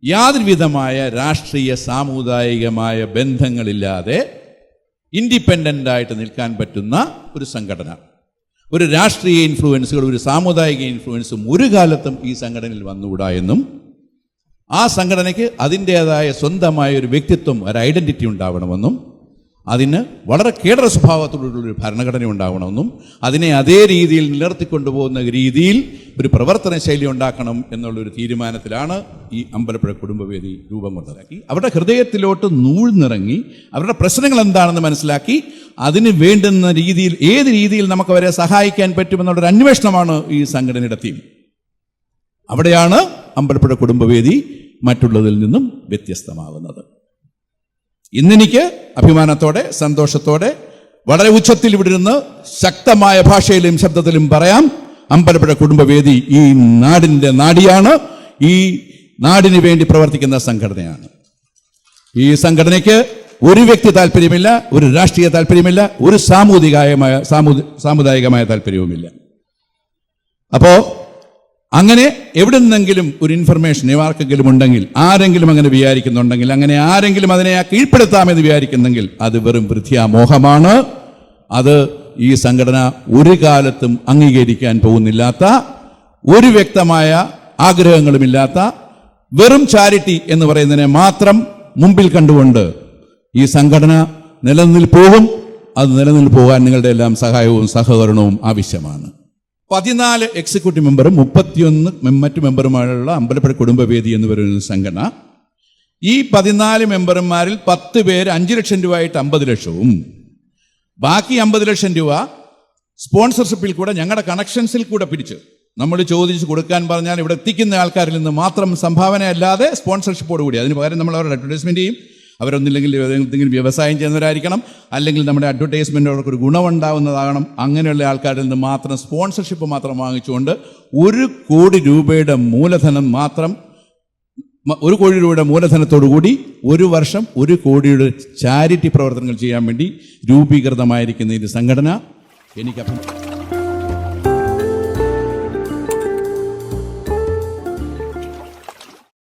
യാതൊരുവിധമായ രാഷ്ട്രീയ സാമുദായികമായ ബന്ധങ്ങളില്ലാതെ ഇൻഡിപെൻഡൻ്റ് ആയിട്ട് നിൽക്കാൻ പറ്റുന്ന ഒരു സംഘടന. ഒരു രാഷ്ട്രീയ ഇൻഫ്ലുവൻസുകളും ഒരു സാമുദായിക ഇൻഫ്ലുവൻസും ഒരു കാലത്തും ഈ സംഘടനയിൽ വന്നുകൂടാ എന്നും ആ സംഘടനയ്ക്ക് അതിൻ്റേതായ സ്വന്തമായ ഒരു വ്യക്തിത്വം, ഒരു ഐഡൻറ്റിറ്റി ഉണ്ടാവണമെന്നും അതിന് വളരെ കേഡർ സ്വഭാവത്തോടുള്ളൊരു ഭരണഘടന ഉണ്ടാവണമെന്നും അതിനെ അതേ രീതിയിൽ നിലനിർത്തിക്കൊണ്ടുപോകുന്ന രീതിയിൽ ഒരു പ്രവർത്തന ശൈലി ഉണ്ടാക്കണം എന്നുള്ളൊരു തീരുമാനത്തിലാണ് ഈ അമ്പലപ്പുഴ കുടുംബവേദി രൂപം കൊണ്ടതാക്കി. അവരുടെ ഹൃദയത്തിലോട്ട് നൂഴ്ന്നിറങ്ങി അവരുടെ പ്രശ്നങ്ങൾ എന്താണെന്ന് മനസ്സിലാക്കി അതിന് വേണ്ടുന്ന രീതിയിൽ ഏത് രീതിയിൽ നമുക്ക് അവരെ സഹായിക്കാൻ പറ്റുമെന്നുള്ളൊരു അന്വേഷണമാണ് ഈ സംഘടനയുടെ തീം. അവിടെയാണ് അമ്പലപ്പുഴ കുടുംബവേദി മറ്റുള്ളതിൽ നിന്നും വ്യത്യസ്തമാകുന്നത്. ഇന്നെനിക്ക് അഭിമാനത്തോടെ സന്തോഷത്തോടെ വളരെ ഉച്ചത്തിൽ ഇവിടെ ഇരുന്ന് ശക്തമായ ഭാഷയിലും ശബ്ദത്തിലും പറയാം, അമ്പലപ്പുഴ കുടുംബവേദി ഈ നാടിൻ്റെ നാടിയാണ്, ഈ നാടിന് വേണ്ടി പ്രവർത്തിക്കുന്ന സംഘടനയാണ്. ഈ സംഘടനയ്ക്ക് ഒരു വ്യക്തി താല്പര്യമില്ല, ഒരു രാഷ്ട്രീയ താല്പര്യമില്ല, ഒരു സാമുദായികമായ താല്പര്യവുമില്ല. അപ്പോൾ അങ്ങനെ എവിടെ നിന്നെങ്കിലും ഒരു ഇൻഫർമേഷൻ ആർക്കെങ്കിലും ഉണ്ടെങ്കിൽ, ആരെങ്കിലും അങ്ങനെ വിചാരിക്കുന്നുണ്ടെങ്കിൽ, അങ്ങനെ ആരെങ്കിലും അതിനെ കീഴ്പ്പെടുത്താമെന്ന് വിചാരിക്കുന്നെങ്കിൽ അത് വെറും വൃഥാമോഹമാണ്. അത് ഈ സംഘടന ഒരു കാലത്തും അംഗീകരിക്കാൻ പോകുന്നില്ലാത്ത, ഒരു വ്യക്തമായ ആഗ്രഹങ്ങളുമില്ലാത്ത, വെറും ചാരിറ്റി എന്ന് പറയുന്നതിനെ മാത്രം മുമ്പിൽ കണ്ടുകൊണ്ട് ഈ സംഘടന നിലനിൽപ്പോകും. അത് നിലനിൽപ്പോകാൻ നിങ്ങളുടെ എല്ലാം സഹായവും സഹകരണവും ആവശ്യമാണ്. 14 എക്സിക്യൂട്ടീവ് മെമ്പറും 31 മറ്റു മെമ്പറുമായുള്ള അമ്പലപ്പുഴ കുടുംബവേദി എന്ന് പറയുന്ന സംഘടന. ഈ 14 മെമ്പർമാരിൽ 10 പേര് 5 ലക്ഷം രൂപയായിട്ട് 50 ലക്ഷവും ബാക്കി 50 ലക്ഷം രൂപ സ്പോൺസർഷിപ്പിൽ കൂടെ ഞങ്ങളുടെ കണക്ഷൻസിൽ കൂടെ പിരിച്ച് നമ്മൾ ചോദിച്ച് കൊടുക്കാൻ പറഞ്ഞാൽ ഇവിടെ എത്തിക്കുന്ന ആൾക്കാരിൽ നിന്ന് മാത്രം സംഭാവന അല്ലാതെ സ്പോൺസർഷിപ്പോട് കൂടി അതിന് പകരം നമ്മൾ അവരുടെ അഡ്വർടൈസ്മെന്റ് ചെയ്യും. അവരൊന്നില്ലെങ്കിൽ എന്തെങ്കിലും വ്യവസായം ചെയ്യുന്നവരായിരിക്കണം, അല്ലെങ്കിൽ നമ്മുടെ അഡ്വർടൈസ്മെൻ്റ് അവർക്കൊരു ഗുണമുണ്ടാവുന്നതാകണം. അങ്ങനെയുള്ള ആൾക്കാരിൽ നിന്ന് മാത്രം സ്പോൺസർഷിപ്പ് മാത്രം വാങ്ങിച്ചുകൊണ്ട് 1 കോടി രൂപയുടെ മൂലധനം മാത്രം, 1 കോടി രൂപയുടെ മൂലധനത്തോടുകൂടി ഒരു വർഷം 1 കോടിയുടെ ചാരിറ്റി പ്രവർത്തനങ്ങൾ ചെയ്യാൻ വേണ്ടി രൂപീകൃതമായിരിക്കുന്ന ഈ സംഘടന എനിക്ക്